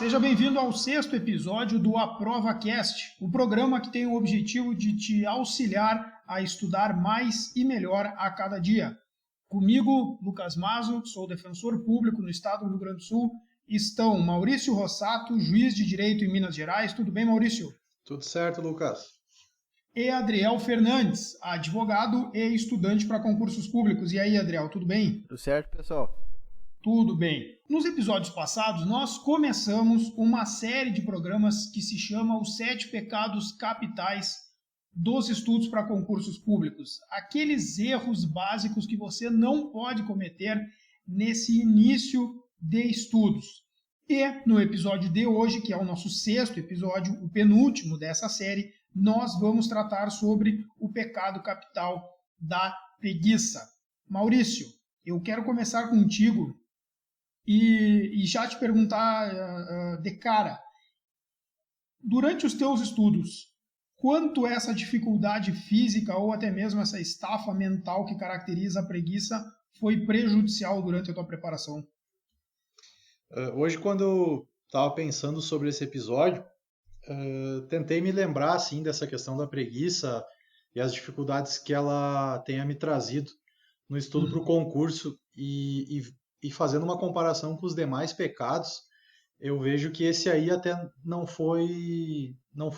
Seja bem-vindo ao 6º episódio do AprovaCast, o programa que tem o objetivo de te auxiliar a estudar mais e melhor a cada dia. Comigo, Lucas Mazo, sou defensor público no estado do Rio Grande do Sul, estão Maurício Rossato, juiz de direito em Minas Gerais. Tudo bem, Maurício? Tudo certo, Lucas. E Adriel Fernandes, advogado e estudante para concursos públicos. E aí, Adriel, tudo bem? Tudo certo, pessoal? Tudo bem. Nos episódios passados, nós começamos uma série de programas que se chama Os 7 Pecados Capitais dos Estudos para Concursos Públicos. Aqueles erros básicos que você não pode cometer nesse início de estudos. E no episódio de hoje, que é o nosso 6º episódio, o penúltimo dessa série, nós vamos tratar sobre o pecado capital da preguiça. Maurício, eu quero começar contigo e já te perguntar de cara, durante os teus estudos, quanto essa dificuldade física ou até mesmo essa estafa mental que caracteriza a preguiça foi prejudicial durante a tua preparação? Hoje, quando eu estava pensando sobre esse episódio, tentei me lembrar assim, dessa questão da preguiça e as dificuldades que ela tenha me trazido no estudo para o concurso e fazendo uma comparação com os demais pecados, eu vejo que esse aí até não foi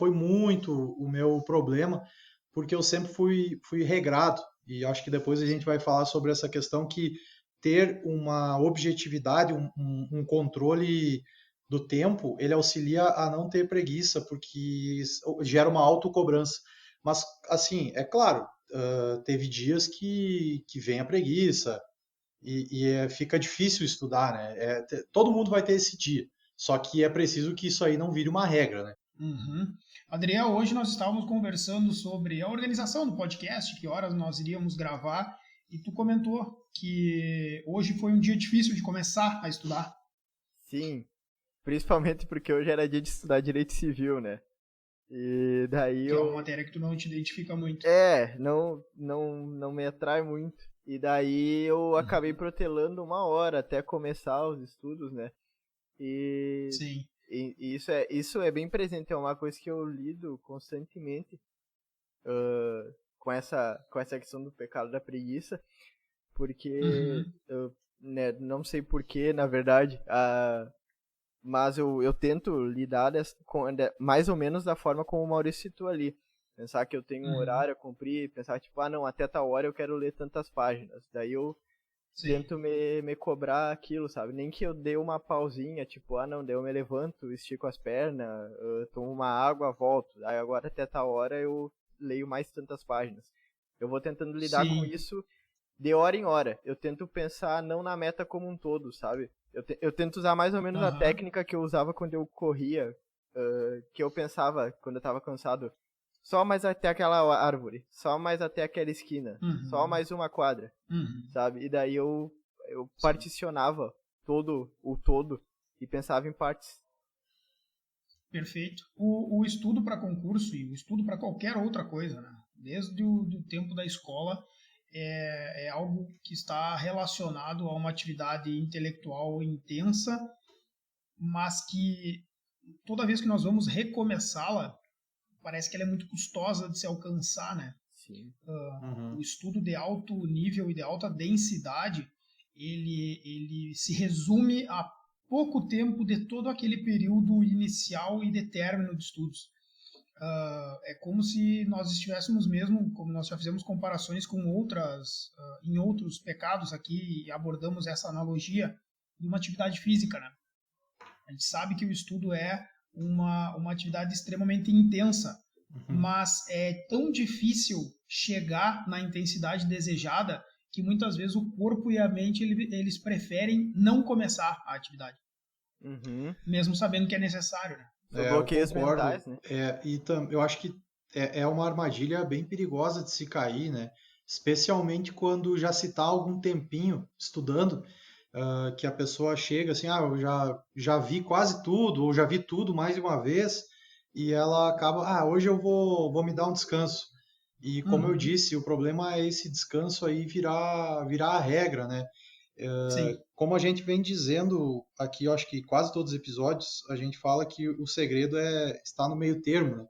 muito o meu problema, porque eu sempre fui regrado, e acho que depois a gente vai falar sobre essa questão que ter uma objetividade, um controle do tempo, ele auxilia a não ter preguiça, porque gera uma autocobrança. Mas, assim, é claro, teve dias que vem a preguiça, fica difícil estudar, né? Todo mundo vai ter esse dia, só que é preciso que isso aí não vire uma regra, né? Uhum. Adriel, hoje nós estávamos conversando sobre a organização do podcast, que horas nós iríamos gravar, e tu comentou que hoje foi um dia difícil de começar a estudar. Sim, principalmente porque hoje era dia de estudar direito civil, né? E daí que é uma matéria que tu não te identifica muito. Não me atrai muito. E daí eu acabei protelando 1 hora até começar os estudos, né? Sim. E isso é bem presente, é uma coisa que eu lido constantemente com essa questão do pecado da preguiça, porque né, não sei porquê, na verdade, mas eu tento lidar mais ou menos da forma como o Maurício citou ali. Pensar que eu tenho um horário a cumprir, pensar tipo, não, até tal hora eu quero ler tantas páginas. Daí eu tento me cobrar aquilo, sabe? Nem que eu dê uma pausinha, tipo, não, daí eu me levanto, estico as pernas, tomo uma água, volto. Aí agora até tal hora eu leio mais tantas páginas. Eu vou tentando lidar com isso de hora em hora. Eu tento pensar não na meta como um todo, sabe? Eu tento usar mais ou menos a técnica que eu usava quando eu corria, que eu pensava quando eu tava cansado. Só mais até aquela árvore, só mais até aquela esquina, só mais uma quadra, sabe? E daí eu particionava todo e pensava em partes. Perfeito. O estudo para concurso e o estudo para qualquer outra coisa, né? Desde o tempo da escola, é algo que está relacionado a uma atividade intelectual intensa, mas que toda vez que nós vamos recomeçá-la, parece que ela é muito custosa de se alcançar, né? Sim. O estudo de alto nível e de alta densidade, ele se resume a pouco tempo de todo aquele período inicial e de término de estudos. É como se nós estivéssemos mesmo, como nós já fizemos comparações com em outros pecados aqui, e abordamos essa analogia de uma atividade física, né? A gente sabe que o estudo é uma atividade extremamente intensa, mas é tão difícil chegar na intensidade desejada que muitas vezes o corpo e a mente eles preferem não começar a atividade, mesmo sabendo que é necessário, né? Bloqueios mentais, né? Eu acho que é uma armadilha bem perigosa de se cair, né? Especialmente quando já se está algum tempinho estudando, que a pessoa chega assim, eu já vi quase tudo, ou já vi tudo mais de uma vez, e ela acaba, hoje eu vou me dar um descanso. E como eu disse, o problema é esse descanso aí virar a regra, né? Sim. Como a gente vem dizendo aqui, eu acho que quase todos os episódios, a gente fala que o segredo está no meio termo, né?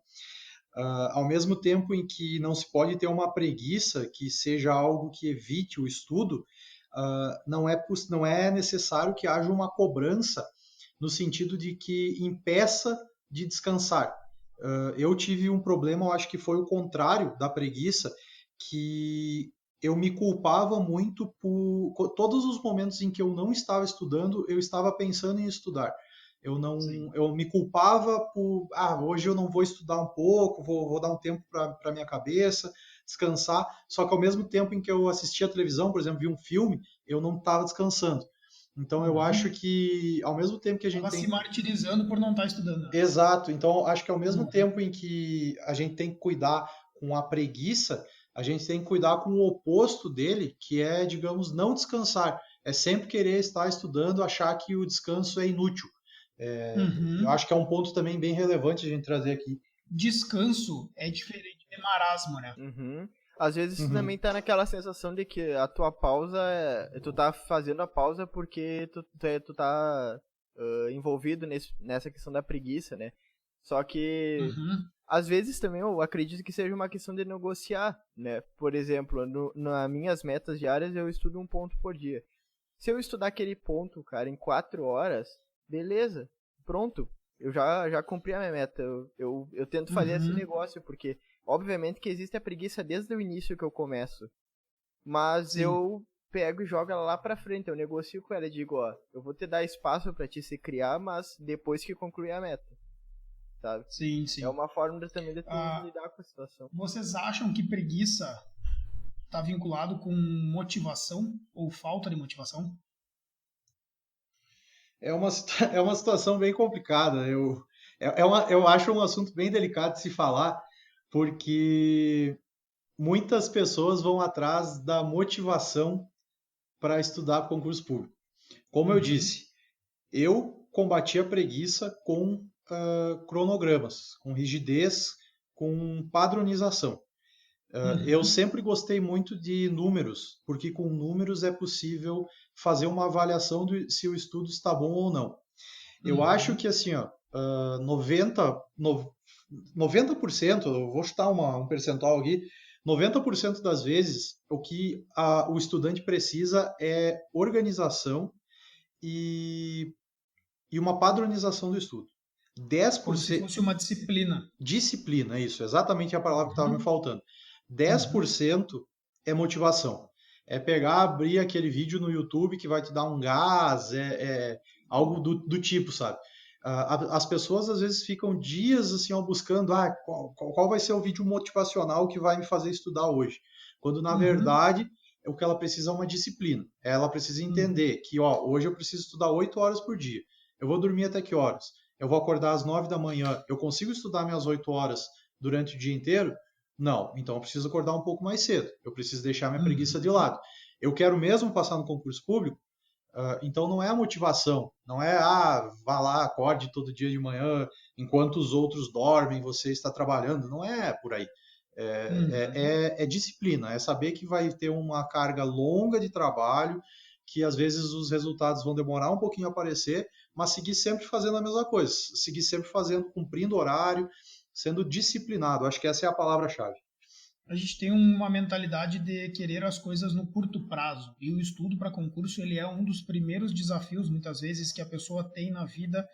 Ao mesmo tempo em que não se pode ter uma preguiça que seja algo que evite o estudo, não é necessário que haja uma cobrança no sentido de que impeça de descansar. Eu tive um problema, eu acho que foi o contrário da preguiça, que eu me culpava muito por todos os momentos em que eu não estava estudando, eu estava pensando em estudar. Eu me culpava por, hoje eu não vou estudar um pouco, vou dar um tempo para minha cabeça, descansar. Só que ao mesmo tempo em que eu assistia a televisão, por exemplo, vi um filme, eu não estava descansando. Então eu acho que ao mesmo tempo que a gente Tava tem se martirizando por não estar estudando. Exato. Então, acho que ao mesmo tempo em que a gente tem que cuidar com a preguiça, a gente tem que cuidar com o oposto dele, que é, digamos, não descansar. É sempre querer estar estudando, achar que o descanso é inútil. Eu acho que é um ponto também bem relevante a gente trazer aqui. Descanso é diferente de marasmo, né? Às vezes também tá naquela sensação de que a tua pausa tu tá fazendo a pausa porque tu tá envolvido nessa questão da preguiça, né? Só que às vezes também eu acredito que seja uma questão de negociar, né? Por exemplo, nas minhas metas diárias eu estudo um ponto por dia. Se eu estudar aquele ponto, cara, em 4 horas, beleza, pronto. Eu já cumpri a minha meta. Eu tento fazer esse negócio, porque obviamente que existe a preguiça desde o início que eu começo. Mas eu pego e jogo ela lá pra frente. Eu negocio com ela e digo, ó, eu vou te dar espaço pra te se criar, mas depois que concluir a meta. Sabe? Sim. É uma forma também de tu lidar com a situação. Vocês acham que preguiça tá vinculado com motivação ou falta de motivação? É uma situação bem complicada. Eu acho um assunto bem delicado de se falar, porque muitas pessoas vão atrás da motivação para estudar para concurso público. Como eu disse, eu combati a preguiça com cronogramas, com rigidez, com padronização. Eu sempre gostei muito de números, porque com números é possível fazer uma avaliação se o estudo está bom ou não. Eu acho que assim, 90%, eu vou chutar um percentual aqui, 90% das vezes o que o estudante precisa é organização e uma padronização do estudo. 10%, como se fosse uma disciplina. Disciplina, isso, exatamente a palavra que estava me faltando. 10% é motivação. É pegar, abrir aquele vídeo no YouTube que vai te dar um gás, algo do tipo, sabe? As pessoas às vezes ficam dias assim buscando qual vai ser o vídeo motivacional que vai me fazer estudar hoje. Quando na verdade o que ela precisa é uma disciplina. Ela precisa entender que hoje eu preciso estudar 8 horas por dia. Eu vou dormir até que horas? Eu vou acordar às 9 da manhã. Eu consigo estudar minhas 8 horas durante o dia inteiro? Não, então eu preciso acordar um pouco mais cedo. Eu preciso deixar minha preguiça de lado. Eu quero mesmo passar no concurso público? Então não é a motivação, não é vá lá, acorde todo dia de manhã, enquanto os outros dormem, você está trabalhando. Não é por aí. É disciplina, é saber que vai ter uma carga longa de trabalho, que às vezes os resultados vão demorar um pouquinho a aparecer, mas seguir sempre fazendo a mesma coisa, seguir sempre fazendo, cumprindo horário, sendo disciplinado. Acho que essa é a palavra-chave. A gente tem uma mentalidade de querer as coisas no curto prazo. E o estudo para concurso ele é um dos primeiros desafios, muitas vezes, que a pessoa tem na vida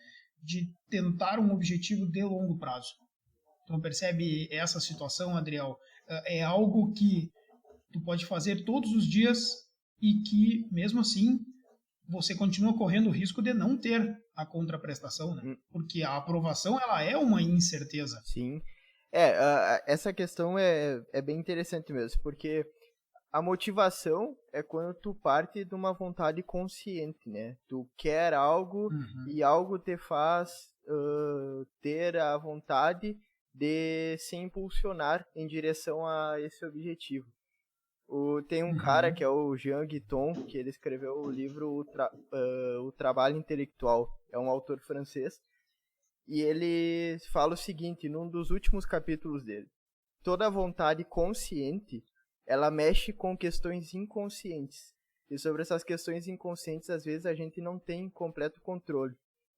de tentar um objetivo de longo prazo. Então, percebe essa situação, Adriel? É algo que tu pode fazer todos os dias e que, mesmo assim, você continua correndo o risco de não ter a contraprestação, né? Porque a aprovação ela é uma incerteza. Sim. Essa questão é bem interessante mesmo, porque a motivação é quando tu parte de uma vontade consciente, né? Tu quer algo e algo te faz ter a vontade de se impulsionar em direção a esse objetivo. Tem um cara que é o Jean Guiton, que ele escreveu o livro O Trabalho Intelectual. É um autor francês. E ele fala o seguinte, num dos últimos capítulos dele. Toda vontade consciente, ela mexe com questões inconscientes. E sobre essas questões inconscientes, às vezes a gente não tem completo controle.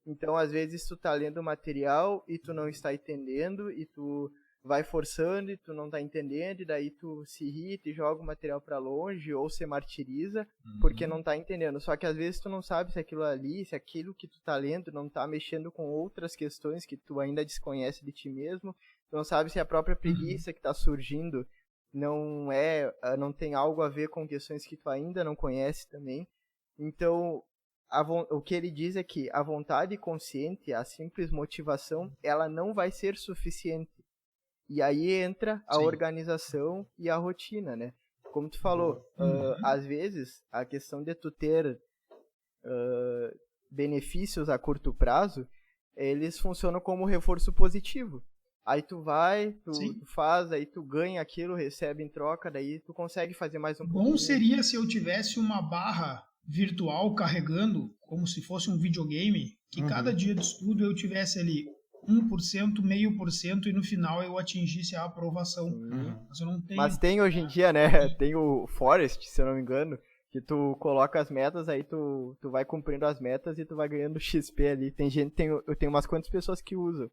Então, às vezes, tu tá lendo o material e tu não está entendendo, e tu vai forçando e tu não tá entendendo, e daí tu se irrita e joga o material pra longe, ou se martiriza, porque não tá entendendo. Só que às vezes tu não sabe se aquilo ali, se aquilo que tu tá lendo não tá mexendo com outras questões que tu ainda desconhece de ti mesmo, tu não sabe se a própria preguiça que tá surgindo não tem algo a ver com questões que tu ainda não conhece também. Então, o que ele diz é que a vontade consciente, a simples motivação, ela não vai ser suficiente. E aí entra a organização e a rotina, né? Como tu falou, às vezes a questão de tu ter benefícios a curto prazo, eles funcionam como reforço positivo. Aí tu vai, tu faz, aí tu ganha aquilo, recebe em troca, daí tu consegue fazer mais um pouco. Bom seria se eu tivesse uma barra virtual carregando, como se fosse um videogame, que cada dia de estudo eu tivesse ali 1%, 0,5%, e no final eu atingisse a aprovação. Mas eu não tenho. Mas tem hoje em dia, né? Tem o Forest, se eu não me engano, que tu coloca as metas, aí tu vai cumprindo as metas e tu vai ganhando XP ali. Eu tenho umas quantas pessoas que usam.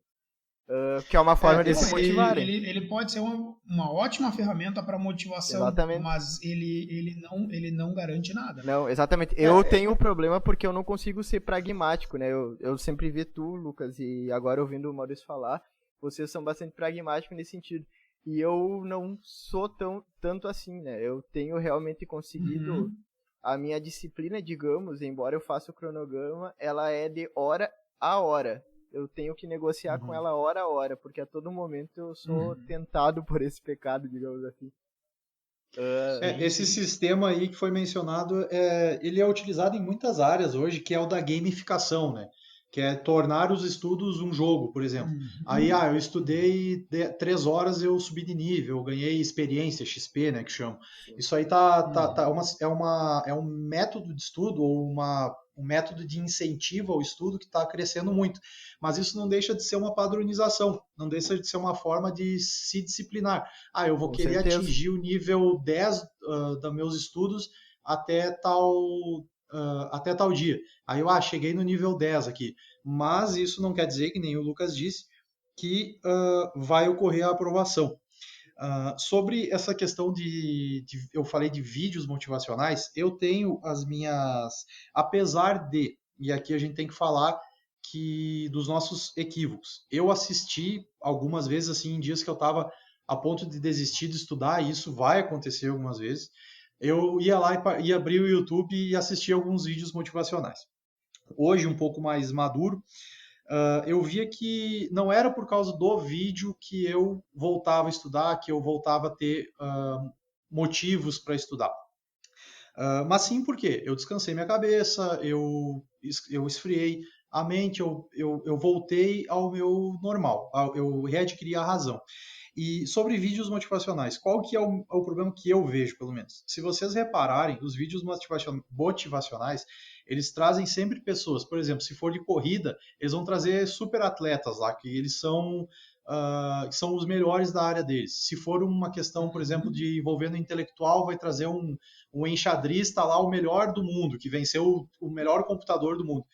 Que é uma forma de se motivarem. Ele pode ser uma ótima ferramenta para motivação, exatamente. Mas ele não garante nada. Não, exatamente. Eu tenho um problema porque eu não consigo ser pragmático, né? Eu sempre vi tu, Lucas, e agora ouvindo o Maurício falar, vocês são bastante pragmáticos nesse sentido. E eu não sou tanto assim, né? Eu tenho realmente conseguido a minha disciplina, digamos, embora eu faça o cronograma, ela é de hora a hora. Eu tenho que negociar com ela hora a hora, porque a todo momento eu sou tentado por esse pecado, digamos assim. Esse sistema aí que foi mencionado, ele é utilizado em muitas áreas hoje, que é o da gamificação, né? Que é tornar os estudos um jogo, por exemplo. Aí, eu estudei 3 horas, eu subi de nível, eu ganhei experiência, XP, né, que chama. Isso aí é um método de estudo, ou um método de incentivo ao estudo que está crescendo muito. Mas isso não deixa de ser uma padronização, não deixa de ser uma forma de se disciplinar. Eu vou querer atingir o nível 10 dos meus estudos até tal dia. Aí eu cheguei no nível 10 aqui. Mas isso não quer dizer, que nem o Lucas disse, que vai ocorrer a aprovação. Sobre essa questão eu falei de vídeos motivacionais, eu tenho as minhas, apesar de, e aqui a gente tem que falar dos nossos equívocos. Eu assisti algumas vezes, assim, em dias que eu estava a ponto de desistir de estudar, e isso vai acontecer algumas vezes. Eu ia lá e abrir o YouTube e assistir alguns vídeos motivacionais. Hoje, um pouco mais maduro, eu via que não era por causa do vídeo que eu voltava a estudar, que eu voltava a ter motivos para estudar. Mas sim porque eu descansei minha cabeça, eu esfriei a mente, eu voltei ao meu normal, eu readquiri a razão. E sobre vídeos motivacionais, qual que é o problema que eu vejo, pelo menos? Se vocês repararem, os vídeos motivacionais, eles trazem sempre pessoas, por exemplo, se for de corrida, eles vão trazer super atletas lá, que eles são os melhores da área deles. Se for uma questão, por exemplo, de envolvendo intelectual, vai trazer um enxadrista lá, o melhor do mundo, que venceu o melhor computador do mundo.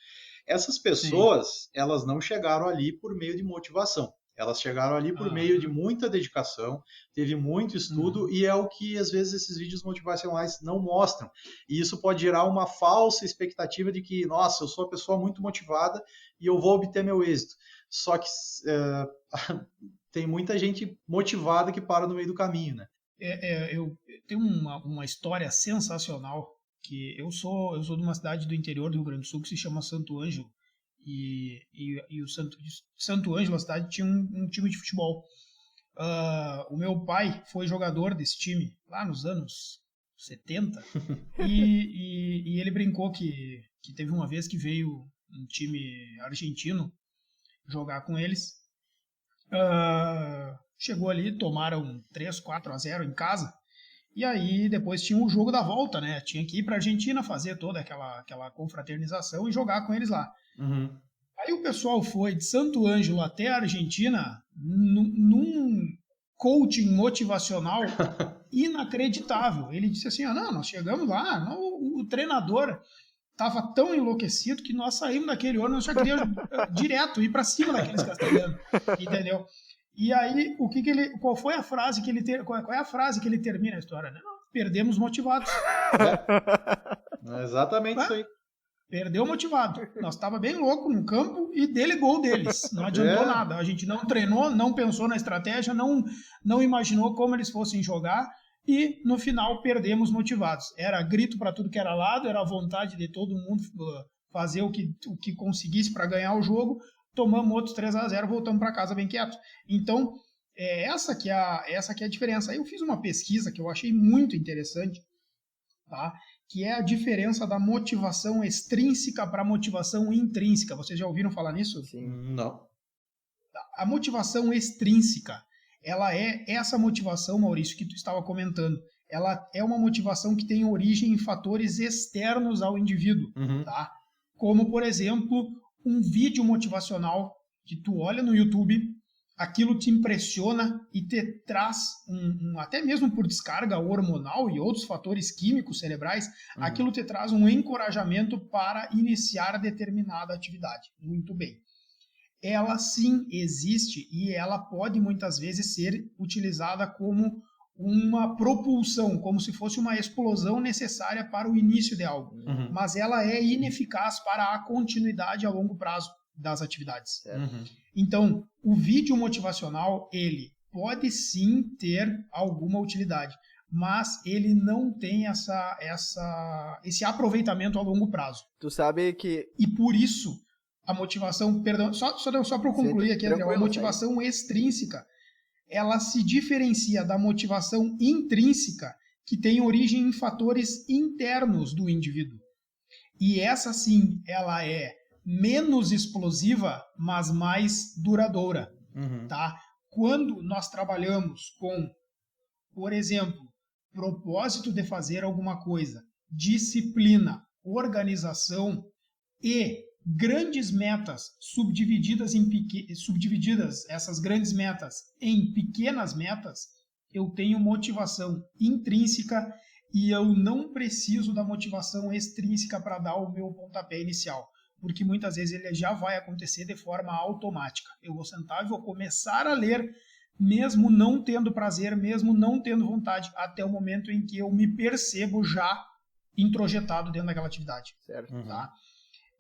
Essas pessoas, elas não chegaram ali por meio de motivação. Elas chegaram ali por meio de muita dedicação, teve muito estudo, e é o que às vezes esses vídeos motivacionais não mostram. E isso pode gerar uma falsa expectativa de que, nossa, eu sou uma pessoa muito motivada e eu vou obter meu êxito. Só que tem muita gente motivada que para no meio do caminho, né? Eu tenho uma história sensacional, que eu sou de uma cidade do interior do Rio Grande do Sul que se chama Santo Ângelo. E o Santo Ângelo, a cidade, tinha um time de futebol. O meu pai foi jogador desse time lá nos anos 70 e ele brincou que teve uma vez que veio um time argentino jogar com eles. Chegou ali, tomaram 3-4-0 em casa. E aí depois tinha o jogo da volta, né? Tinha que ir para a Argentina fazer toda aquela confraternização e jogar com eles lá. Aí o pessoal foi de Santo Ângelo até a Argentina num coaching motivacional inacreditável. Ele disse assim, não, nós chegamos lá, o o treinador estava tão enlouquecido que nós saímos daquele ônibus, só queria direto ir para cima daqueles castelhanos, entendeu? E aí, qual foi a frase que ele qual é a frase que ele termina a história? Né? Perdemos motivados. É exatamente isso aí. Perdeu motivado. Nós estava bem louco no campo e dele gol deles. Não adiantou nada. A gente não treinou, não pensou na estratégia, não imaginou como eles fossem jogar e no final perdemos motivados. Era grito para tudo que era lado, era a vontade de todo mundo fazer o que conseguisse para ganhar o jogo. Tomamos outros 3-0, voltamos para casa bem quieto. Então, essa que é a diferença. Aí eu fiz uma pesquisa que eu achei muito interessante, tá? Que é a diferença da motivação extrínseca para a motivação intrínseca. Vocês já ouviram falar nisso? Sim. Não. A motivação extrínseca, ela é essa motivação, Maurício, que tu estava comentando. Ela é uma motivação que tem origem em fatores externos ao indivíduo, tá? Como, por exemplo, um vídeo motivacional que tu olha no YouTube, aquilo te impressiona e te traz, até mesmo por descarga hormonal e outros fatores químicos cerebrais, aquilo te traz um encorajamento para iniciar determinada atividade. Muito bem. Ela sim existe e ela pode muitas vezes ser utilizada como uma propulsão, como se fosse uma explosão necessária para o início de algo. Mas ela é ineficaz para a continuidade a longo prazo das atividades. Então, o vídeo motivacional, ele pode sim ter alguma utilidade, mas ele não tem esse aproveitamento a longo prazo. Tu sabe que... E por isso, a motivação... Perdão, só para eu concluir aqui, André, a motivação extrínseca, ela se diferencia da motivação intrínseca, que tem origem em fatores internos do indivíduo. E essa sim, ela é menos explosiva, mas mais duradoura, tá? Quando nós trabalhamos com, por exemplo, propósito de fazer alguma coisa, disciplina, organização e grandes metas subdivididas essas grandes metas em pequenas metas, eu tenho motivação intrínseca e eu não preciso da motivação extrínseca para dar o meu pontapé inicial. Porque muitas vezes ele já vai acontecer de forma automática. Eu vou sentar e vou começar a ler, mesmo não tendo prazer, mesmo não tendo vontade, até o momento em que eu me percebo já introjetado dentro daquela atividade. Certo. Tá?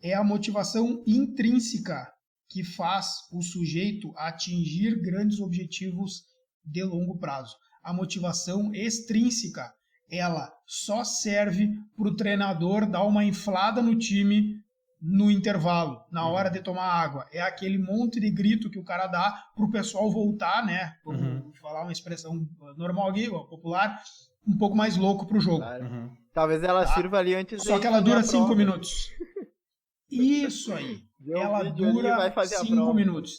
É a motivação intrínseca que faz o sujeito atingir grandes objetivos de longo prazo. A motivação extrínseca, ela só serve para o treinador dar uma inflada no time no intervalo, na hora de tomar água. É aquele monte de grito que o cara dá pro pessoal voltar, né? Vamos falar uma expressão normal aqui, popular, um pouco mais louco pro jogo. Claro. Talvez ela sirva ali antes Só que ela dura 5 minutos. Isso aí. Ela dura 5 minutos.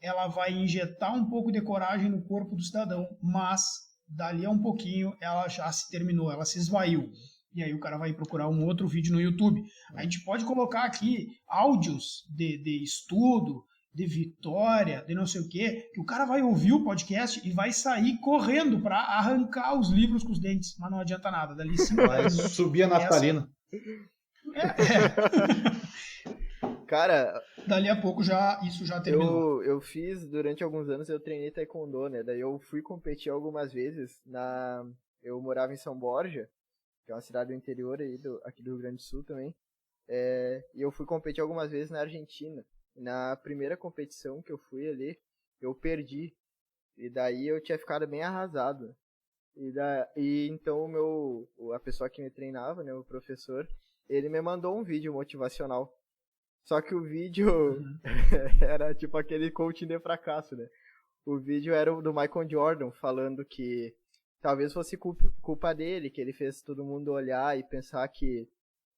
Ela vai injetar um pouco de coragem no corpo do cidadão, mas dali a um pouquinho ela já se terminou, ela se esvaiu. E aí o cara vai procurar um outro vídeo no YouTube. A gente pode colocar aqui áudios de estudo, de vitória, de não sei o quê, que o cara vai ouvir o podcast e vai sair correndo para arrancar os livros com os dentes. Mas não adianta nada. Dali 5 vai subir a naftalina. Cara, dali a pouco isso já terminou. Eu fiz, durante alguns anos, eu treinei taekwondo, né? Daí eu fui competir algumas vezes eu morava em São Borja, que é uma cidade do interior aí aqui do Rio Grande do Sul também. E eu fui competir algumas vezes na Argentina. Na primeira competição que eu fui ali, eu perdi. E daí eu tinha ficado bem arrasado. E então a pessoa que me treinava, né, o professor, ele me mandou um vídeo motivacional. Só que o vídeo era tipo aquele coaching de fracasso, né? O vídeo era o do Michael Jordan, falando que talvez fosse culpa dele, que ele fez todo mundo olhar e pensar que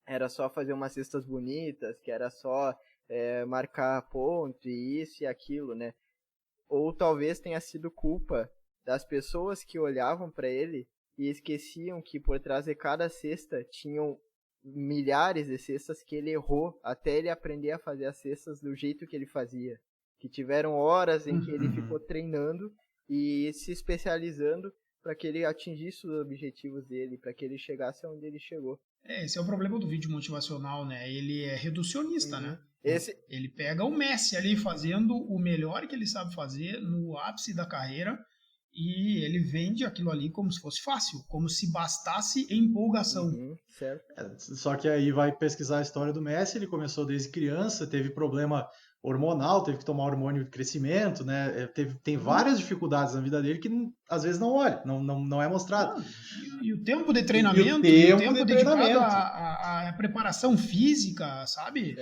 era só fazer umas cestas bonitas, que era só marcar ponto e isso e aquilo, né? Ou talvez tenha sido culpa das pessoas que olhavam para ele e esqueciam que por trás de cada cesta tinham milhares de cestas que ele errou até ele aprender a fazer as cestas do jeito que ele fazia. Que tiveram horas em que ele ficou treinando e se especializando para que ele atingisse os objetivos dele, para que ele chegasse onde ele chegou. Esse é o problema do vídeo motivacional, né? Ele é reducionista, né? Ele pega o Messi ali fazendo o melhor que ele sabe fazer no ápice da carreira e ele vende aquilo ali como se fosse fácil, como se bastasse empolgação. Certo. Só que aí vai pesquisar a história do Messi, ele começou desde criança, teve problema hormonal, teve que tomar hormônio de crescimento, né? Tem várias dificuldades na vida dele que às vezes não olha, não é mostrado. E o tempo de treinamento, e o tempo dedicado à preparação física, sabe?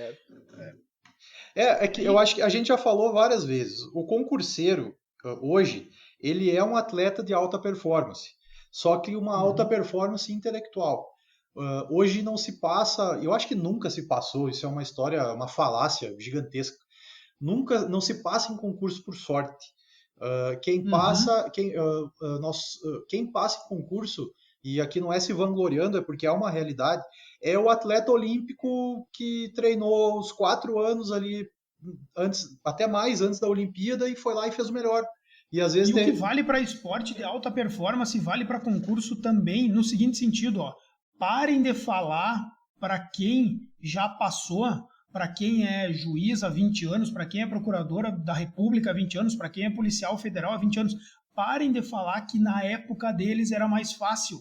É que eu acho que a gente já falou várias vezes, o concurseiro, hoje, ele é um atleta de alta performance, só que uma alta performance intelectual. Hoje não se passa, eu acho que nunca se passou, isso é uma história, uma falácia gigantesca, não se passa em concurso por sorte. Quem passa em concurso, e aqui não é se vangloriando, é porque é uma realidade, é o atleta olímpico que treinou os 4 anos ali, até mais antes da Olimpíada, e foi lá e fez o melhor. E às vezes o que vale para esporte de alta performance vale para concurso também, no seguinte sentido, parem de falar para quem já passou, para quem é juiz há 20 anos, para quem é procuradora da República há 20 anos, para quem é policial federal há 20 anos, parem de falar que na época deles era mais fácil.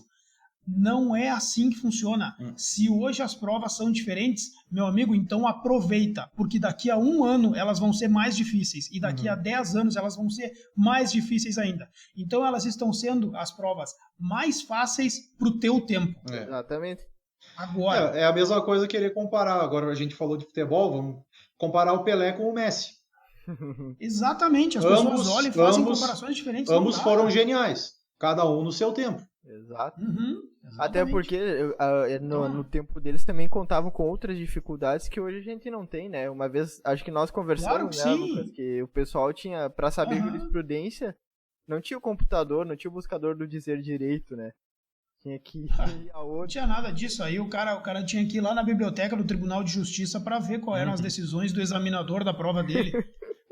Não é assim que funciona. Se hoje as provas são diferentes, meu amigo, então aproveita, porque daqui a 1 ano elas vão ser mais difíceis e daqui a 10 anos elas vão ser mais difíceis ainda. Então elas estão sendo as provas mais fáceis para o teu tempo. Exatamente. Agora. É a mesma coisa querer comparar. Agora a gente falou de futebol, vamos comparar o Pelé com o Messi. Exatamente, as pessoas olham e fazem comparações diferentes. Ambos foram geniais, cada um no seu tempo. Exato. Até porque no tempo deles também contavam com outras dificuldades que hoje a gente não tem, né? Uma vez, acho que nós conversamos, claro, né, Lucas, que o pessoal tinha, para saber jurisprudência, não tinha o computador, não tinha o buscador do dizer direito, né? Tinha que ir a outro. Não tinha nada disso aí, o cara tinha que ir lá na biblioteca do Tribunal de Justiça para ver quais eram as decisões do examinador da prova dele.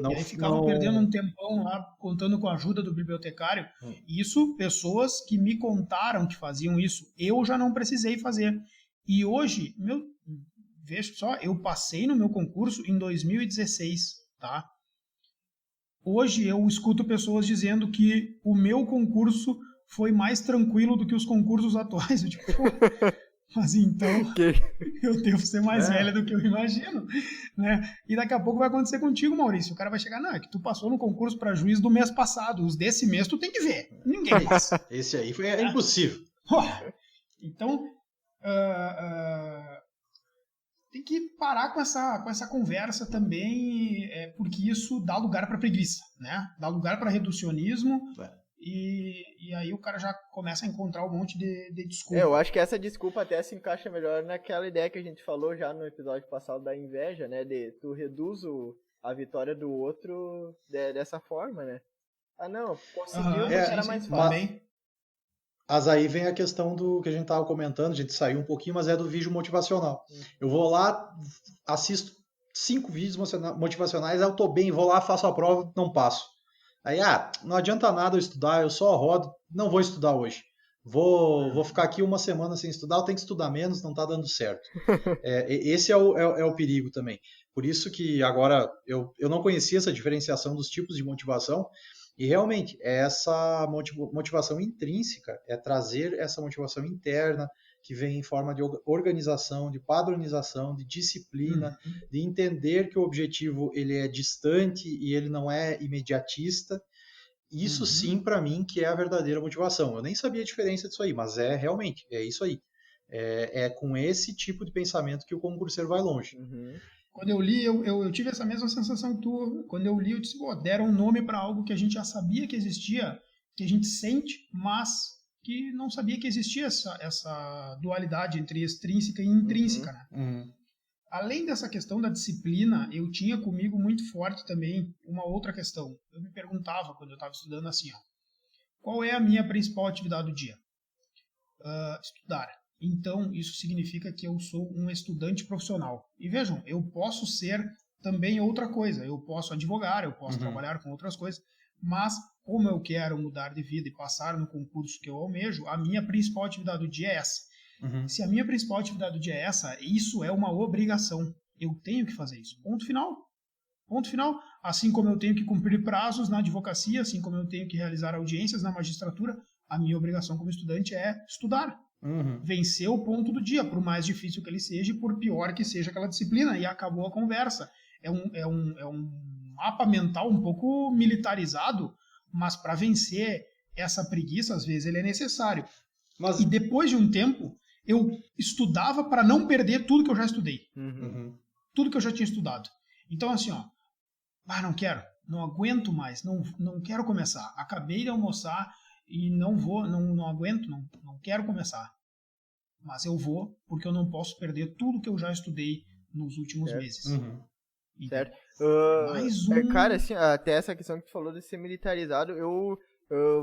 E aí ficava perdendo um tempão lá, contando com a ajuda do bibliotecário. Isso, pessoas que me contaram que faziam isso. Eu já não precisei fazer. E hoje, veja só, eu passei no meu concurso em 2016, tá? Hoje eu escuto pessoas dizendo que o meu concurso foi mais tranquilo do que os concursos atuais. Eu digo, mas então eu devo ser mais velha do que eu imagino, né? E daqui a pouco vai acontecer contigo, Maurício. O cara vai chegar, não, é que tu passou no concurso para juiz do mês passado. Os desse mês tu tem que ver. Ninguém passa. Esse aí é impossível. Então, tem que parar com essa conversa também, porque isso dá lugar para preguiça, né? Dá lugar para reducionismo. E aí o cara já começa a encontrar um monte de desculpa. Eu acho que essa desculpa até se encaixa melhor naquela ideia que a gente falou já no episódio passado da inveja, né? De tu reduz a vitória do outro dessa forma, né? Não, conseguiu, porque era mais fácil. Mas aí vem a questão do que a gente estava comentando, a gente saiu um pouquinho, mas é do vídeo motivacional. Eu vou lá, assisto 5 vídeos motivacionais, eu tô bem, vou lá, faço a prova, não passo. Aí, não adianta nada eu estudar, eu só rodo, não vou estudar hoje. Vou ficar aqui 1 semana sem estudar, eu tenho que estudar menos, não está dando certo. Esse é o perigo também. Por isso que agora eu não conhecia essa diferenciação dos tipos de motivação, e realmente essa motivação intrínseca é trazer essa motivação interna, que vem em forma de organização, de padronização, de disciplina, de entender que o objetivo ele é distante e ele não é imediatista. Isso sim, para mim, que é a verdadeira motivação. Eu nem sabia a diferença disso aí, mas realmente, é isso aí. É com esse tipo de pensamento que o concurseiro vai longe. Quando eu li, eu tive essa mesma sensação que tu. Quando eu li, eu disse, deram um nome para algo que a gente já sabia que existia, que a gente sente, mas que não sabia que existia essa dualidade entre extrínseca e intrínseca, né? Além dessa questão da disciplina, eu tinha comigo muito forte também uma outra questão. Eu me perguntava, quando eu estava estudando assim, qual é a minha principal atividade do dia? Estudar. Então, isso significa que eu sou um estudante profissional. E vejam, eu posso ser também outra coisa. Eu posso advogar, eu posso trabalhar com outras coisas, mas como eu quero mudar de vida e passar no concurso que eu almejo, a minha principal atividade do dia é essa. Se a minha principal atividade do dia é essa, isso é uma obrigação. Eu tenho que fazer isso. Ponto final. Ponto final. Assim como eu tenho que cumprir prazos na advocacia, assim como eu tenho que realizar audiências na magistratura, a minha obrigação como estudante é estudar. Vencer o ponto do dia, por mais difícil que ele seja e por pior que seja aquela disciplina. E acabou a conversa. É um mapa mental um pouco militarizado, mas para vencer essa preguiça, às vezes, ele é necessário. E depois de um tempo, eu estudava para não perder tudo que eu já estudei. Tudo que eu já tinha estudado. Então, assim, não quero, não aguento mais, não quero começar. Acabei de almoçar e não aguento, não quero começar. Mas eu vou, porque eu não posso perder tudo que eu já estudei nos últimos meses. Certo. Mais Cara, assim, até essa questão que tu falou de ser militarizado, eu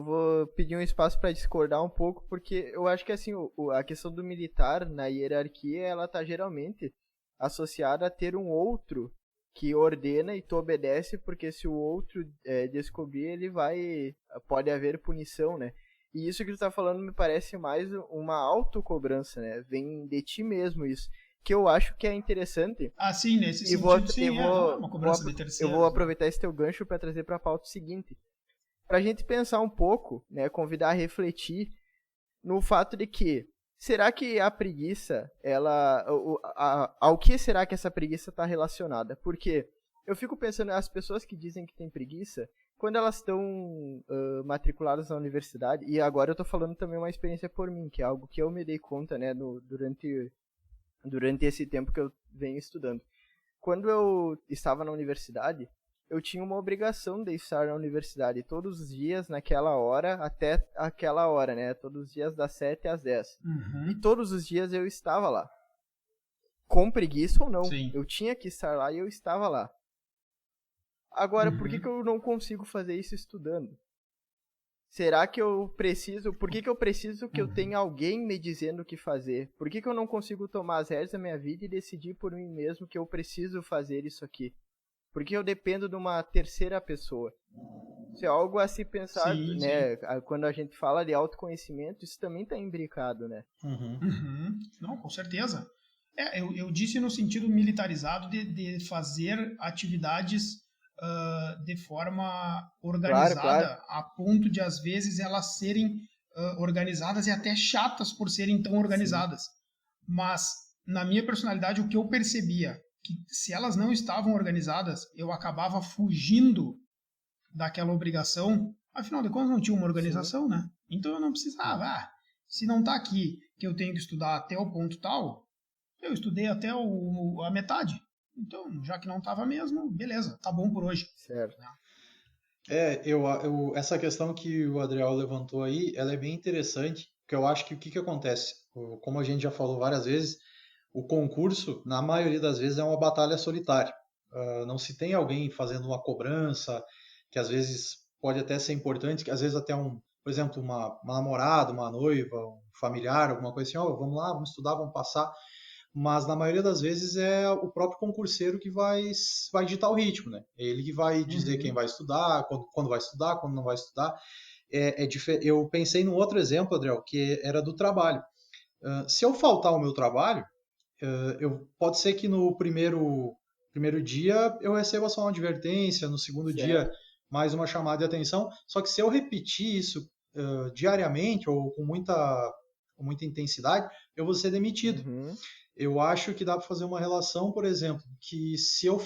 vou pedir um espaço para discordar um pouco, porque eu acho que assim, a questão do militar na hierarquia, ela tá geralmente associada a ter um outro que ordena e tu obedece, porque se o outro descobrir, pode haver punição, né? E isso que tu tá falando me parece mais uma autocobrança, né? Vem de ti mesmo isso. Que eu acho que é interessante. Sim, nesse sentido, sim, uma cobrança de terceiros. Eu vou aproveitar esse teu gancho para trazer para a pauta o seguinte. Pra gente pensar um pouco, né? Convidar a refletir no fato de que será que a preguiça, ao que será que essa preguiça está relacionada? Porque eu fico pensando, as pessoas que dizem que tem preguiça, quando elas estão matriculadas na universidade, e agora eu estou falando também uma experiência por mim, que é algo que eu me dei conta, né, durante esse tempo que eu venho estudando. Quando eu estava na universidade, eu tinha uma obrigação de estar na universidade todos os dias, naquela hora, até aquela hora, né? Todos os dias das 7 às 10. E todos os dias eu estava lá. Com preguiça ou não. Sim. Eu tinha que estar lá e eu estava lá. Agora, por que eu não consigo fazer isso estudando? Será que eu preciso... Por que eu preciso que eu tenha alguém me dizendo o que fazer? Por que eu não consigo tomar as rédeas da minha vida e decidir por mim mesmo que eu preciso fazer isso aqui? Porque eu dependo de uma terceira pessoa. Isso é algo a se pensar, né? Sim. Quando a gente fala de autoconhecimento, isso também está imbricado, né? Não, com certeza. Eu disse no sentido militarizado de fazer atividades de forma organizada, claro. a ponto de, às vezes, elas serem organizadas e até chatas por serem tão organizadas. Sim. Mas, na minha personalidade, o que eu percebia que se elas não estavam organizadas, eu acabava fugindo daquela obrigação. Afinal de contas, não tinha uma organização, Sim. né? Então eu não precisava. Se não está aqui que eu tenho que estudar até o ponto tal, eu estudei até a metade. Então, já que não estava mesmo, beleza, tá bom por hoje. Certo. Essa questão que o Adriel levantou aí, ela é bem interessante, porque eu acho que o que acontece? Como a gente já falou várias vezes, o concurso, na maioria das vezes, é uma batalha solitária. Não se tem alguém fazendo uma cobrança, que às vezes pode até ser importante, que às vezes até por exemplo, uma namorada, uma noiva, um familiar, alguma coisa assim, vamos lá, vamos estudar, vamos passar. Mas na maioria das vezes é o próprio concurseiro que vai ditar o ritmo, né? É ele que vai dizer quem vai estudar, quando vai estudar, quando não vai estudar. Eu pensei num outro exemplo, Adriel, que era do trabalho. Se eu faltar ao meu trabalho, pode ser que no primeiro dia eu receba só uma advertência, no segundo dia mais uma chamada de atenção, só que se eu repetir isso diariamente ou com muita intensidade, eu vou ser demitido. Eu acho que dá para fazer uma relação, por exemplo, que se eu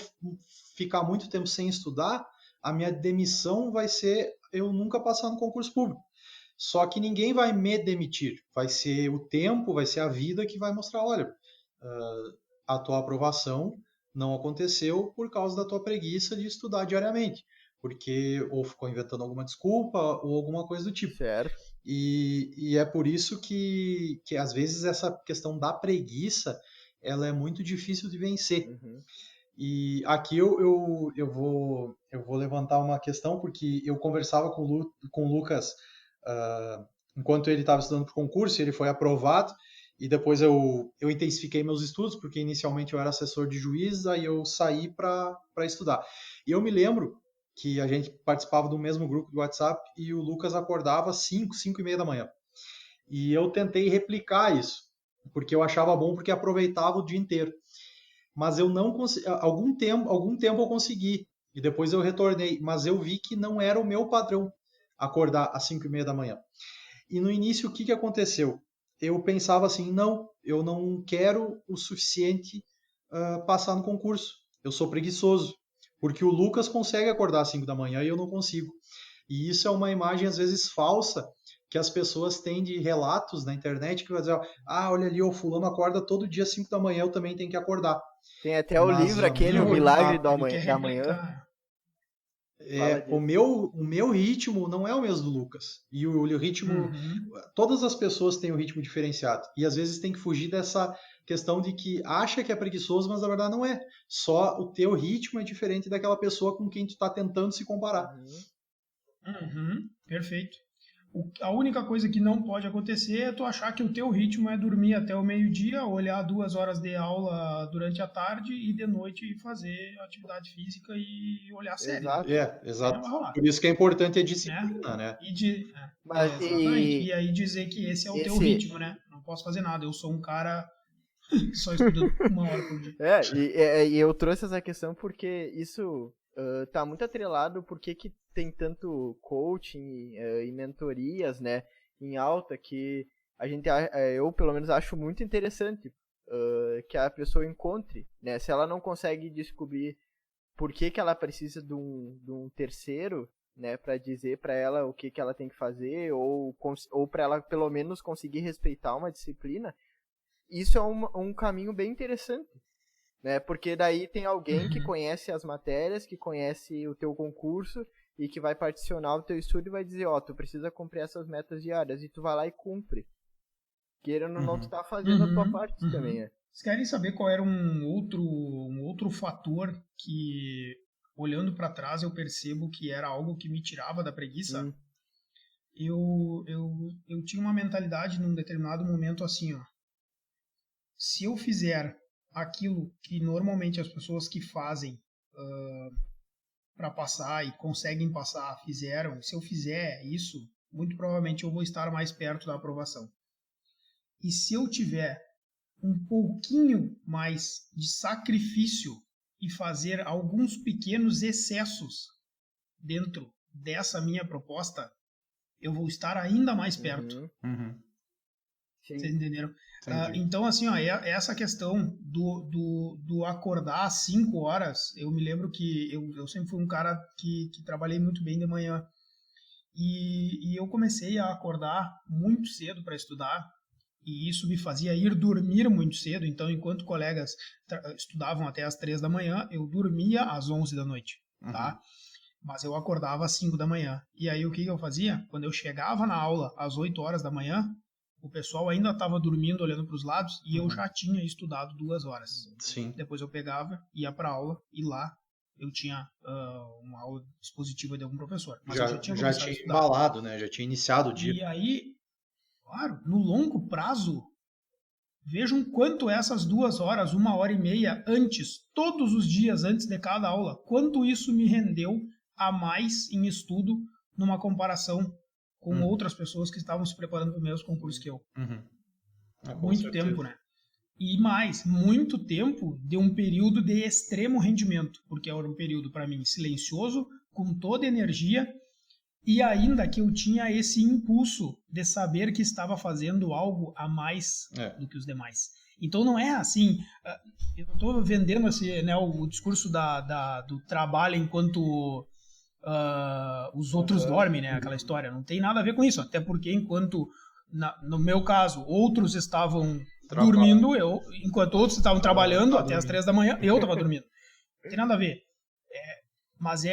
ficar muito tempo sem estudar, a minha demissão vai ser eu nunca passar no concurso público. Só que ninguém vai me demitir, vai ser o tempo, vai ser a vida que vai mostrar, olha, a tua aprovação não aconteceu por causa da tua preguiça de estudar diariamente, porque ou ficou inventando alguma desculpa ou alguma coisa do tipo. Certo. E é por isso que às vezes essa questão da preguiça ela é muito difícil de vencer. E aqui eu vou levantar uma questão, porque eu conversava com o Lucas enquanto ele estava estudando para o concurso, ele foi aprovado, e depois eu intensifiquei meus estudos, porque inicialmente eu era assessor de juiz, aí eu saí para estudar. E eu me lembro que a gente participava do mesmo grupo do WhatsApp e o Lucas acordava às 5h30 da manhã. E eu tentei replicar isso, porque eu achava bom, porque aproveitava o dia inteiro. Mas eu não consegui, algum tempo eu consegui, e depois eu retornei, mas eu vi que não era o meu padrão acordar às 5h30 da manhã. E no início, o que aconteceu? Eu pensava assim, não, eu não quero o suficiente passar no concurso. Eu sou preguiçoso, porque o Lucas consegue acordar às 5 da manhã e eu não consigo. E isso é uma imagem, às vezes, falsa, que as pessoas têm de relatos na internet, que vai dizer, olha ali, o fulano acorda todo dia às 5 da manhã, eu também tenho que acordar. Tem até o Mas livro aquele, O meu, Milagre ele quer da Manhã. replicar. o meu ritmo não é o mesmo do Lucas. E o ritmo, todas as pessoas têm um ritmo diferenciado. E às vezes tem que fugir dessa questão de que acha que é preguiçoso, mas na verdade não é. Só o teu ritmo é diferente daquela pessoa com quem tu está tentando se comparar. Perfeito. A única coisa que não pode acontecer é tu achar que o teu ritmo é dormir até o meio-dia, olhar 2 horas de aula durante a tarde e de noite fazer atividade física e olhar série. Exato. Por isso que é importante a disciplina, né? Exatamente. E aí dizer que esse é o teu ritmo, né? Não posso fazer nada, eu sou um cara só estudo 1 hora por dia. E eu trouxe essa questão porque isso tá muito atrelado porque que tem tanto coaching e mentorias, né, em alta, que eu pelo menos acho muito interessante que a pessoa encontre, né, se ela não consegue descobrir por que ela precisa de um terceiro, né, para dizer para ela o que ela tem que fazer, ou para ela pelo menos conseguir respeitar uma disciplina, isso é um caminho bem interessante. Né? Porque daí tem alguém que conhece as matérias, que conhece o teu concurso e que vai particionar o teu estudo e vai dizer, tu precisa cumprir essas metas diárias, e tu vai lá e cumpre. Querendo ou não, tu tá fazendo a tua parte também. Vocês querem saber qual era um outro fator que, olhando para trás, eu percebo que era algo que me tirava da preguiça? Eu tinha uma mentalidade num determinado momento assim, se eu fizer aquilo que normalmente as pessoas que fazem para passar e conseguem passar fizeram, se eu fizer isso, muito provavelmente eu vou estar mais perto da aprovação. E se eu tiver um pouquinho mais de sacrifício e fazer alguns pequenos excessos dentro dessa minha proposta, eu vou estar ainda mais perto. Vocês entenderam? Então, assim, essa questão do acordar às 5 horas, eu me lembro que eu sempre fui um cara que trabalhei muito bem de manhã. E eu comecei a acordar muito cedo para estudar, e isso me fazia ir dormir muito cedo. Então, enquanto colegas estudavam até às 3 da manhã, eu dormia às 11 da noite, tá? Mas eu acordava às 5 da manhã. E aí, o que eu fazia? Quando eu chegava na aula às 8 horas da manhã, o pessoal ainda estava dormindo, olhando para os lados, e eu já tinha estudado 2 horas. Sim. Depois eu pegava, ia para aula, e lá eu tinha uma aula expositiva de algum professor. Mas eu já tinha embalado, né? Já tinha iniciado o dia. E aí, claro, no longo prazo, vejam quanto essas 2 horas, 1h30 antes, todos os dias antes de cada aula, quanto isso me rendeu a mais em estudo numa comparação com outras pessoas que estavam se preparando para o mesmo concurso que eu. Muito tempo, né? E mais, muito tempo de um período de extremo rendimento, porque era um período, para mim, silencioso, com toda a energia, e ainda que eu tinha esse impulso de saber que estava fazendo algo a mais do que os demais. Então não é assim, eu não estou vendendo o discurso do trabalho enquanto os outros dormem, né? Aquela história. Não tem nada a ver com isso. Até porque enquanto, no meu caso, outros estavam dormindo, enquanto outros estavam trabalhando até as 3 da manhã, eu estava dormindo. Não tem nada a ver. Mas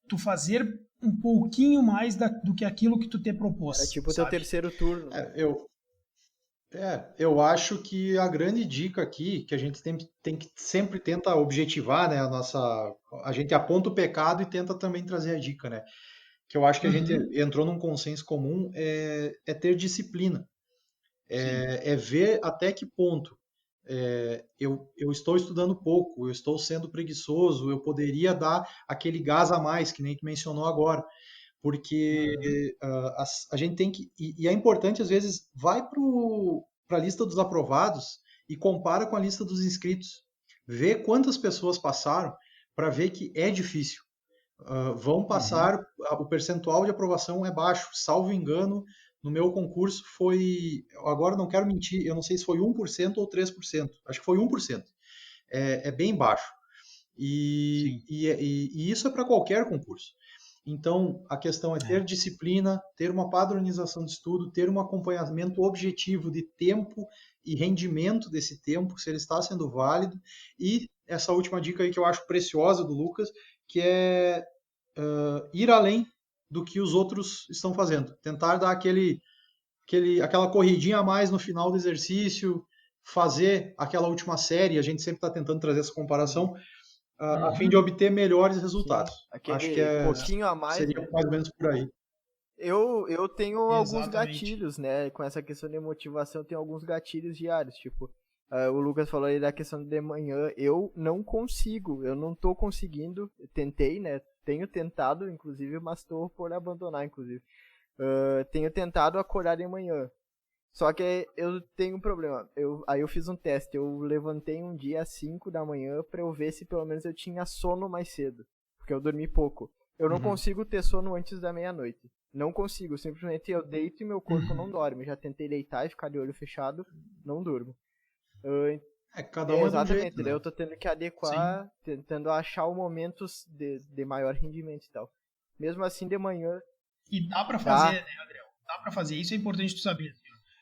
tu fazer um pouquinho mais do que aquilo que tu te propôs. É tipo o teu terceiro turno. Eu acho que a grande dica aqui, que a gente tem que sempre tenta objetivar, né, a gente aponta o pecado e tenta também trazer a dica, né? Que eu acho que a gente entrou num consenso comum, é ter disciplina. É ver até que ponto eu estou estudando pouco, eu estou sendo preguiçoso, eu poderia dar aquele gás a mais, que nem tu mencionou agora, porque a gente tem que, e é importante às vezes, vai para a lista dos aprovados e compara com a lista dos inscritos, vê quantas pessoas passaram para ver que é difícil. Vão passar, o percentual de aprovação é baixo, salvo engano, no meu concurso foi, agora não quero mentir, eu não sei se foi 1% ou 3%, acho que foi 1%, é bem baixo, e isso é para qualquer concurso. Então, a questão é ter disciplina, ter uma padronização de estudo, ter um acompanhamento objetivo de tempo e rendimento desse tempo, se ele está sendo válido, e essa última dica aí que eu acho preciosa do Lucas, que é ir além do que os outros estão fazendo. Tentar dar aquela corridinha a mais no final do exercício, fazer aquela última série, a gente sempre está tentando trazer essa comparação, a fim de obter melhores resultados. Acho que pouquinho a mais, seria mais ou menos por aí. Eu tenho alguns gatilhos, né? Com essa questão de motivação, eu tenho alguns gatilhos diários. Tipo, o Lucas falou aí da questão de manhã. Eu não consigo, eu não tô conseguindo. Tentei, né? Tenho tentado, inclusive, mas tô por abandonar, inclusive. Tenho tentado acordar de manhã. Só que eu tenho um problema. Aí eu fiz um teste. Eu levantei um dia às 5 da manhã pra eu ver se pelo menos eu tinha sono mais cedo. Porque eu dormi pouco. Eu não consigo ter sono antes da meia-noite. Não consigo. Simplesmente eu deito e meu corpo não dorme. Já tentei deitar e ficar de olho fechado. Não durmo. Cada um exatamente. Jeito, né? Eu tô tendo que adequar. Tentando achar o momentos de maior rendimento e tal. Mesmo assim, de manhã... E dá pra fazer, né, Adriel? Dá pra fazer. Isso é importante tu saber.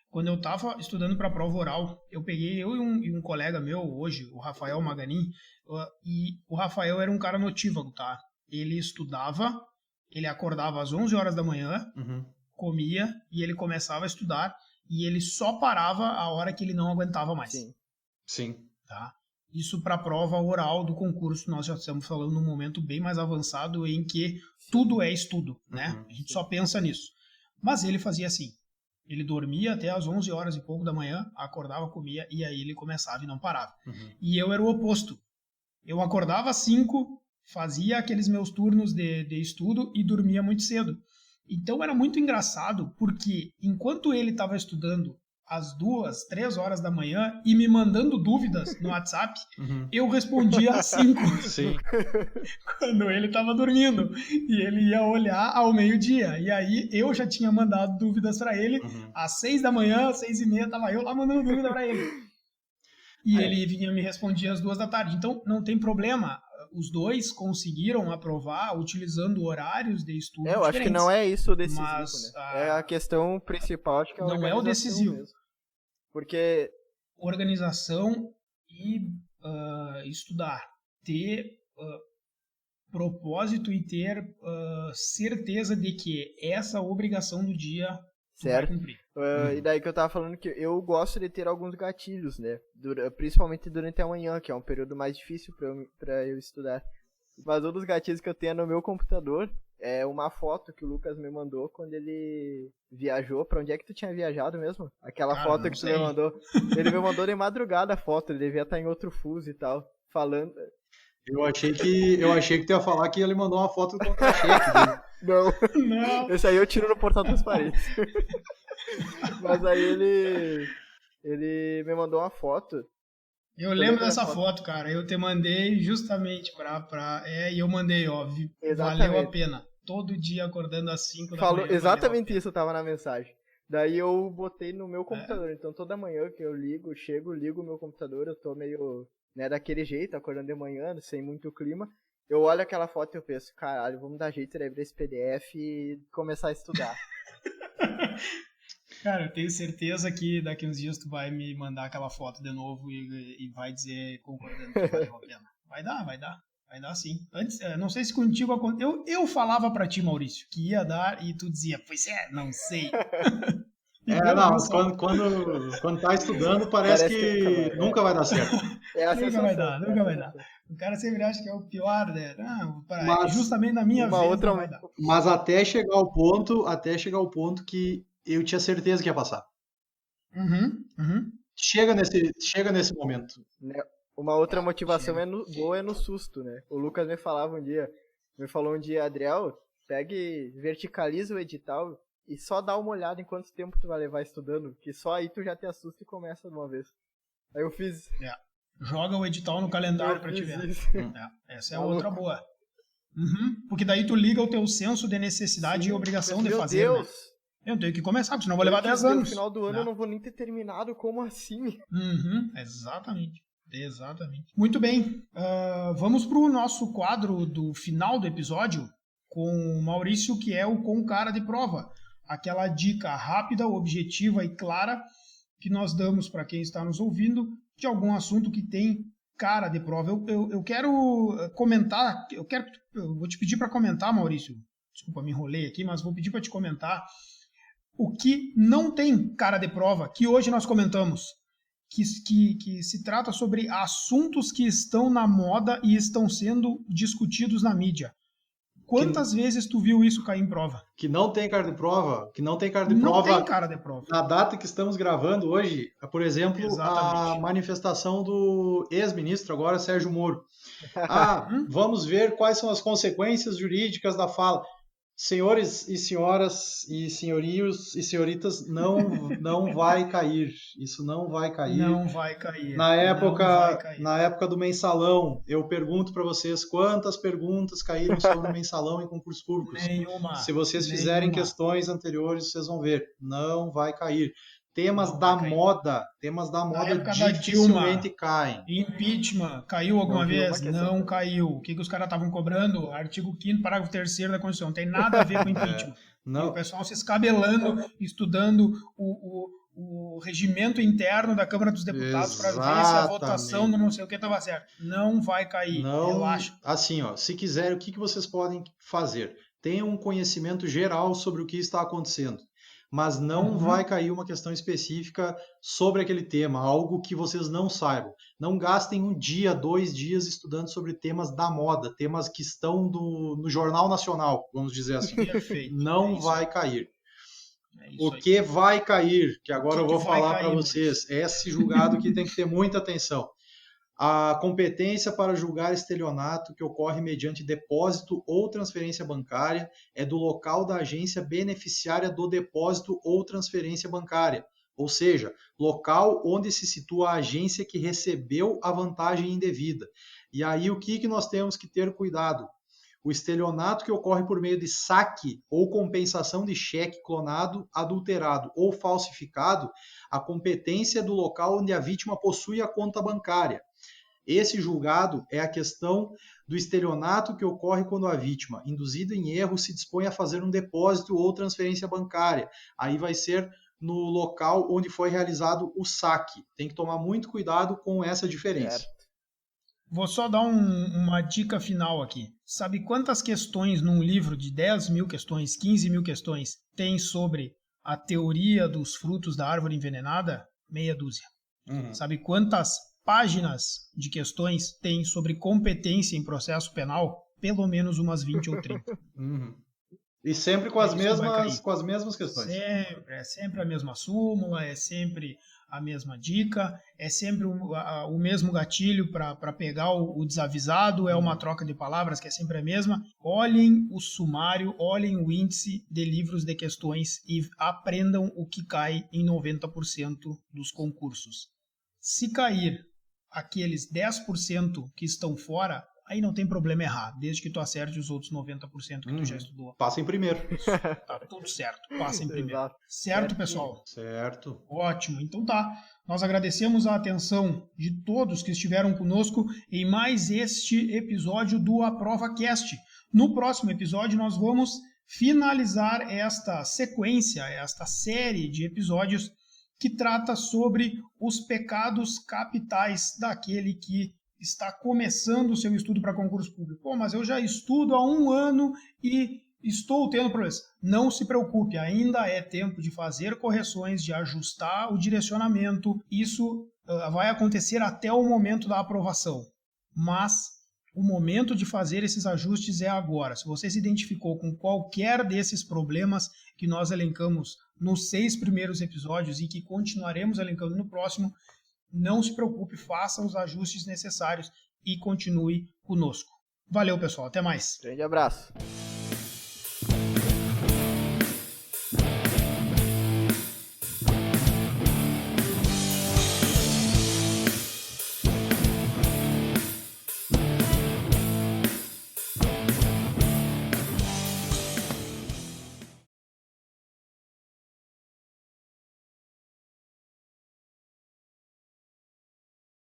Quando eu estava estudando para a prova oral, eu e um colega meu hoje, o Rafael Maganin, e o Rafael era um cara notívago, tá? Ele estudava, ele acordava às 11 horas da manhã, comia e ele começava a estudar e ele só parava a hora que ele não aguentava mais. Sim. Tá? Isso para a prova oral do concurso, nós já estamos falando num momento bem mais avançado em que tudo é estudo, né? A gente só pensa nisso. Mas ele fazia assim. Ele dormia até às 11 horas e pouco da manhã, acordava, comia, e aí ele começava e não parava. E eu era o oposto. Eu acordava às 5, fazia aqueles meus turnos de estudo e dormia muito cedo. Então era muito engraçado, porque enquanto ele estava estudando às 2, 3 horas da manhã e me mandando dúvidas no WhatsApp, eu respondia às 5. Sim. Quando ele estava dormindo. E ele ia olhar ao meio-dia. E aí eu já tinha mandado dúvidas para ele. Às 6 da manhã, às 6:30, estava eu lá mandando dúvida para ele. E ele vinha me respondia às 2 da tarde. Então não tem problema. Os dois conseguiram aprovar utilizando horários de estudo eu acho que não é isso o decisivo, mas, né? É a questão principal, acho que é a não é o decisivo. Mesmo. Porque organização e estudar, ter propósito e ter certeza de que essa obrigação do dia certo. vai cumprir. E daí que eu tava falando que eu gosto de ter alguns gatilhos, né? Principalmente durante a manhã, que é um período mais difícil pra eu estudar. Mas um dos gatilhos que eu tenho no meu computador é uma foto que o Lucas me mandou quando ele viajou. Pra onde é que tu tinha viajado mesmo? Aquela foto que tu me mandou. Ele me mandou de madrugada a foto, ele devia estar em outro fuso e tal, falando... Eu achei que tu ia falar que ele mandou uma foto do contra-cheque dele. Não. Esse aí eu tiro no portal transparente. Mas aí ele me mandou uma foto. Eu lembro dessa foto, cara. Eu te mandei justamente e eu mandei, óbvio. Exatamente. Valeu a pena. Todo dia acordando às 5 da Falou manhã. Exatamente isso, tava na mensagem. Daí eu botei no meu computador. Então toda manhã que eu ligo o meu computador, eu tô meio, né, daquele jeito, acordando de manhã, sem muito clima. Eu olho aquela foto e eu penso, caralho, vamos dar jeito de abrir esse PDF e começar a estudar. Cara, eu tenho certeza que daqui uns dias tu vai me mandar aquela foto de novo e vai dizer, concordando que valeu a pena. Vai dar sim. Antes, não sei se contigo aconteceu. Eu falava pra ti, Maurício, que ia dar e tu dizia, pois não sei. Quando tá estudando parece que nunca vai dar certo. Nunca vai dar. O cara sempre acha que é o pior, né? Justamente na minha vez não vai dar. Mas até chegar ao ponto que eu tinha certeza que ia passar. chega nesse momento. Uma outra motivação boa é no susto, né? O Lucas me falou um dia, Adriel, pegue, verticaliza o edital e só dá uma olhada em quanto tempo tu vai levar estudando, que só aí tu já te assusta e começa de uma vez. Aí eu fiz... Joga o edital no calendário pra te ver. Essa é outra boa. Porque daí tu liga o teu senso de necessidade e obrigação de fazer. Meu Deus! Né? Eu tenho que começar, porque senão eu vou levar 10 anos. No final do ano eu não vou nem ter terminado, como assim? Exatamente. Muito bem, vamos pro nosso quadro do final do episódio com o Maurício, que é o Com Cara de Prova. Aquela dica rápida, objetiva e clara que nós damos para quem está nos ouvindo de algum assunto que tem cara de prova. Eu quero comentar, eu vou te pedir para comentar, Maurício. Desculpa, me enrolei aqui, mas vou pedir para te comentar o que não tem cara de prova, que hoje nós comentamos, que se trata sobre assuntos que estão na moda e estão sendo discutidos na mídia. Quantas vezes tu viu isso cair em prova? Que não tem cara de prova? Não tem cara de prova. Na data que estamos gravando hoje, por exemplo, a manifestação do ex-ministro, agora Sérgio Moro. Vamos ver quais são as consequências jurídicas da fala. Senhores e senhoras e senhorios e senhoritas, não vai cair. Isso não vai cair. Não vai cair. Na época do mensalão, eu pergunto para vocês quantas perguntas caíram sobre o mensalão em concursos públicos. Nenhuma. Se vocês fizerem questões anteriores, vocês vão ver. Não vai cair. Temas da moda dificilmente caem. Impeachment, caiu alguma vez? Não caiu. O que os caras estavam cobrando? Artigo 5º, parágrafo 3º da Constituição. Não tem nada a ver com impeachment. Não. E o pessoal se escabelando, estudando o regimento interno da Câmara dos Deputados para ver se a votação do não sei o que estava certo. Não vai cair, relaxa. Assim, se quiser, o que vocês podem fazer? Tenham um conhecimento geral sobre o que está acontecendo. Mas não vai cair uma questão específica sobre aquele tema, algo que vocês não saibam. Não gastem 1 dia, 2 dias estudando sobre temas da moda, temas que estão no Jornal Nacional, vamos dizer assim. Perfeito. Não vai cair. O que vai cair, que agora eu vou falar para vocês, é esse julgado que tem que ter muita atenção. A competência para julgar estelionato que ocorre mediante depósito ou transferência bancária é do local da agência beneficiária do depósito ou transferência bancária, ou seja, local onde se situa a agência que recebeu a vantagem indevida. E aí o que nós temos que ter cuidado? O estelionato que ocorre por meio de saque ou compensação de cheque clonado, adulterado ou falsificado, a competência é do local onde a vítima possui a conta bancária. Esse julgado é a questão do estelionato que ocorre quando a vítima, induzida em erro, se dispõe a fazer um depósito ou transferência bancária. Aí vai ser no local onde foi realizado o saque. Tem que tomar muito cuidado com essa diferença. Vou só dar uma dica final aqui. Sabe quantas questões num livro de 10 mil questões, 15 mil questões, tem sobre a teoria dos frutos da árvore envenenada? Meia dúzia. Sabe quantas páginas de questões tem sobre competência em processo penal? Pelo menos umas 20 ou 30. E sempre com as mesmas questões. É sempre a mesma súmula, é sempre a mesma dica, é sempre o mesmo gatilho para pegar o desavisado, é uma troca de palavras que é sempre a mesma. Olhem o sumário, olhem o índice de livros de questões e aprendam o que cai em 90% dos concursos. Se cair aqueles 10% que estão fora, aí não tem problema errar, desde que tu acerte os outros 90% que tu já estudou. Passa em primeiro. Tá tudo certo, passa em primeiro. Certo, pessoal? Certo. Ótimo, então tá. Nós agradecemos a atenção de todos que estiveram conosco em mais este episódio do Aprova Cast. No próximo episódio nós vamos finalizar esta sequência, esta série de episódios que trata sobre os pecados capitais daquele que está começando o seu estudo para concurso público. Pô, mas eu já estudo há 1 ano e estou tendo problemas. Não se preocupe, ainda é tempo de fazer correções, de ajustar o direcionamento. Isso vai acontecer até o momento da aprovação. Mas O momento de fazer esses ajustes é agora. Se você se identificou com qualquer desses problemas que nós elencamos nos 6 primeiros episódios e que continuaremos elencando no próximo, não se preocupe, faça os ajustes necessários e continue conosco. Valeu, pessoal. Até mais. Grande abraço.